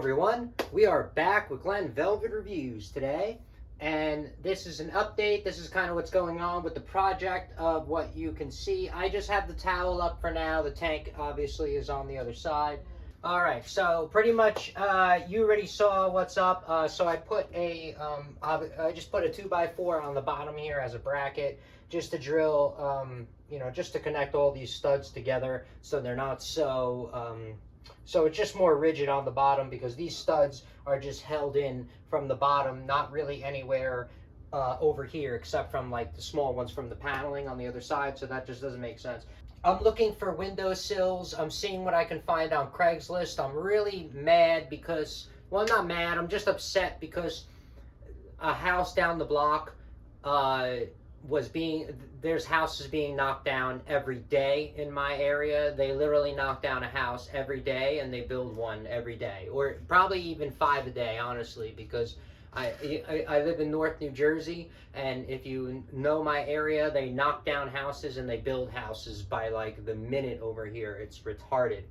everyone, we are back with Glenn Velvet Reviews today, and this is an update. This is kind of what's going on with the project of what you can see. I just have the towel up for now. The tank obviously is on the other side. All right, so pretty much you already saw what's up. So I put I just put a 2x4 on the bottom here as a bracket just to drill, just to connect all these studs together so they're not so it's just more rigid on the bottom because these studs are just held in from the bottom, not really anywhere over here except from like the small ones from the paneling on the other side, so that just doesn't make sense. I'm looking for window sills. I'm seeing what I can find on Craigslist. I'm really mad because, well, I'm not mad, I'm just upset because a house down the block there's houses being knocked down every day in my area. They literally knock down a house every day and they build one every day, or probably even 5 a day, honestly, because I live in North New Jersey, and if you know my area, they knock down houses and they build houses by like the minute over here. It's retarded.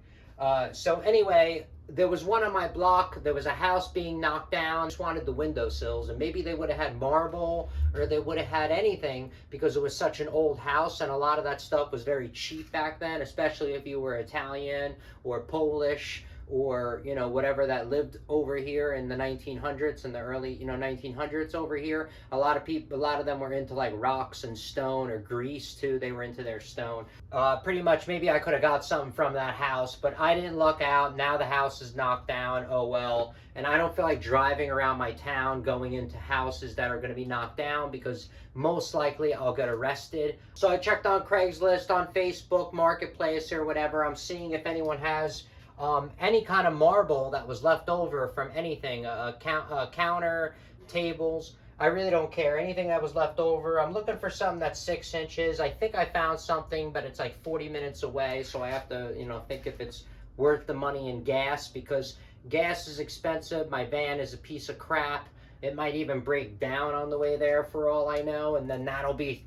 So anyway, there was one on my block. There was a house being knocked down. Just wanted the windowsills, and maybe they would have had marble or they would have had anything because it was such an old house, and a lot of that stuff was very cheap back then, especially if you were Italian or Polish or whatever that lived over here in the 1900s and the early 1900s over here. A lot of them were into like rocks and stone, or grease too. They were into their stone. Pretty much maybe I could have got something from that house, but I didn't luck out. Now the house is knocked down. Oh well. And I don't feel like driving around my town going into houses that are going to be knocked down because most likely I'll get arrested. So I checked on Craigslist, on Facebook Marketplace or whatever. I'm seeing if anyone has any kind of marble that was left over from anything, counter, tables. I really don't care. Anything that was left over. I'm looking for something that's 6 inches. I think I found something, but it's like 40 minutes away, so I have to, think if it's worth the money in gas, because gas is expensive. My van is a piece of crap. It might even break down on the way there for all I know, and then that'll be,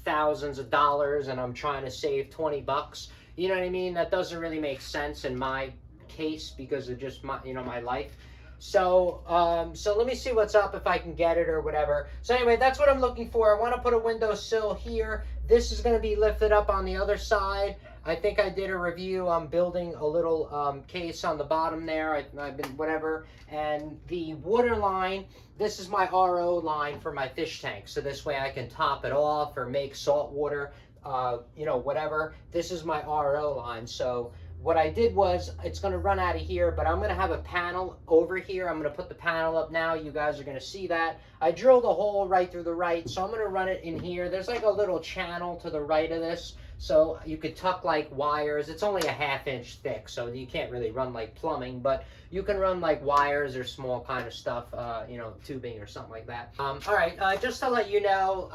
thousands of dollars, and I'm trying to save 20 bucks. You know what I mean? That doesn't really make sense in my case because of just my, my life. So, so let me see what's up if I can get it or whatever. So anyway, that's what I'm looking for. I want to put a windowsill here. This is going to be lifted up on the other side. I think I did a review. I'm building a little case on the bottom there. I've been whatever. And the water line, this is my RO line for my fish tank. So this way I can top it off or make salt water. Whatever. This is my RO line. So what I did was, it's going to run out of here, but I'm going to have a panel over here. I'm going to put the panel up now. You guys are going to see that. I drilled a hole right through the right, so I'm going to run it in here. There's like a little channel to the right of this, so you could tuck like wires. It's only a 1/2 inch thick, so you can't really run like plumbing, but you can run like wires or small kind of stuff, tubing or something like that. All right, just to let you know,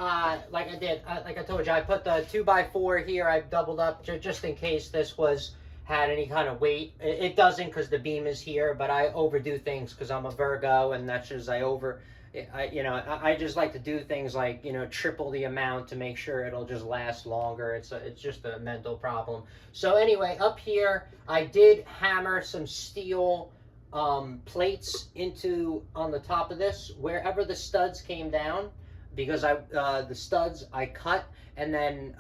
like I told you, I put the 2x4 here. I've doubled up just in case this had any kind of weight. It doesn't because the beam is here, but I overdo things because I'm a Virgo, and that's just I just like to do things like triple the amount to make sure it'll just last longer. It's just a mental problem. So anyway, up here I did hammer some steel plates on the top of this wherever the studs came down, because the studs I cut, and then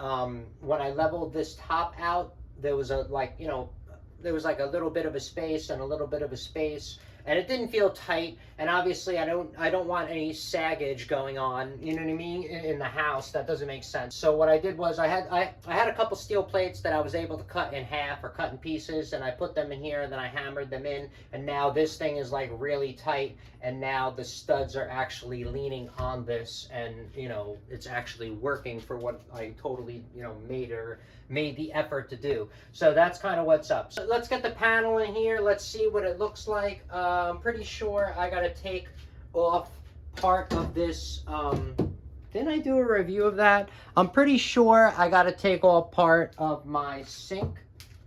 when I leveled this top out, there was a little bit of a space and a little bit of a space, and it didn't feel tight. And obviously I don't want any saggage going on, you know what I mean, in the house. That doesn't make sense. So what I did was I had a couple steel plates that I was able to cut in half or cut in pieces, and I put them in here, and then I hammered them in, and now this thing is like really tight, and now the studs are actually leaning on this, and it's actually working for what I totally made the effort to do. So that's kind of what's up. So let's get the panel in here. Let's see what it looks like. I'm pretty sure I gotta take off part of this. Didn't I do a review of that? I'm pretty sure I gotta take off part of my sink.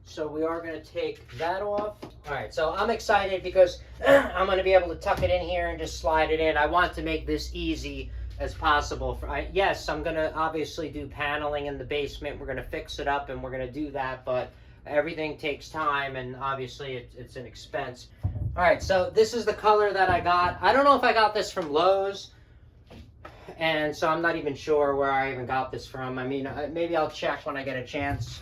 So we are gonna take that off. All right, so I'm excited because I'm gonna be able to tuck it in here and just slide it in. I want to make this easy as possible. Yes, I'm gonna obviously do paneling in the basement. We're gonna fix it up and we're gonna do that, but everything takes time, and obviously it's an expense. All right, so this is the color that I got. I don't know if I got this from Lowe's, and so I'm not even sure where I even got this from. I mean, maybe I'll check when I get a chance.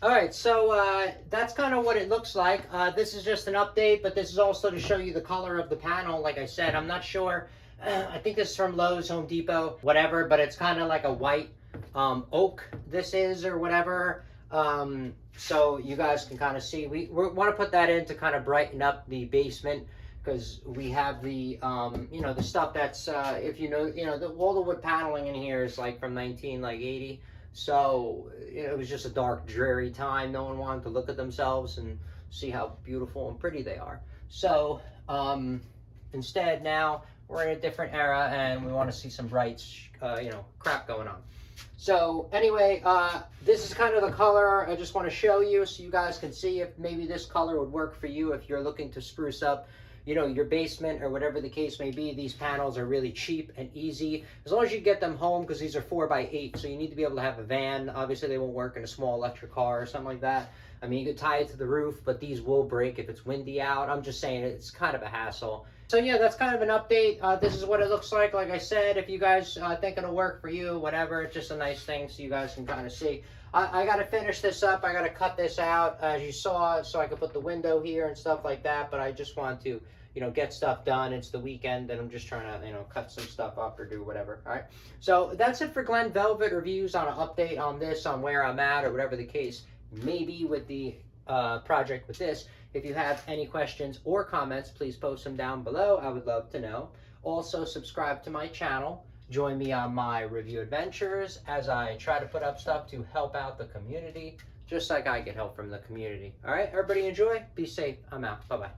All right, so that's kind of what it looks like. This is just an update, but this is also to show you the color of the panel. Like I said, I'm not sure. I think this is from Lowe's, Home Depot, whatever, but it's kind of like a white oak this is or whatever. So you guys can kind of see. We want to put that in to kind of brighten up the basement because we have the, the stuff that's, if you know, all the wood paneling in here is like from 1980. So it was just a dark, dreary time. No one wanted to look at themselves and see how beautiful and pretty they are. So instead, now we're in a different era, and we want to see some bright, crap going on. So anyway, this is kind of the color I just want to show you, so you guys can see if maybe this color would work for you if you're looking to spruce up, your basement or whatever the case may be. These panels are really cheap and easy as long as you get them home, because these are 4x8, so you need to be able to have a van. Obviously they won't work in a small electric car or something like that. I mean, you could tie it to the roof, but these will break if it's windy out. I'm just saying it's kind of a hassle. So yeah, that's kind of an update. This is what it looks like. Like I said, if you guys think it'll work for you, whatever, it's just a nice thing so you guys can kind of see. I got to finish this up. I got to cut this out, as you saw, so I could put the window here and stuff like that. But I just want to, get stuff done. It's the weekend, and I'm just trying to, cut some stuff up or do whatever. All right. So that's it for Glen Velvet Reviews on an update on this, on where I'm at, or whatever the case may be with the project with this. If you have any questions or comments, please post them down below. I would love to know. Also, subscribe to my channel. Join me on my review adventures as I try to put up stuff to help out the community, just like I get help from the community. All right, everybody enjoy. Be safe. I'm out. Bye-bye.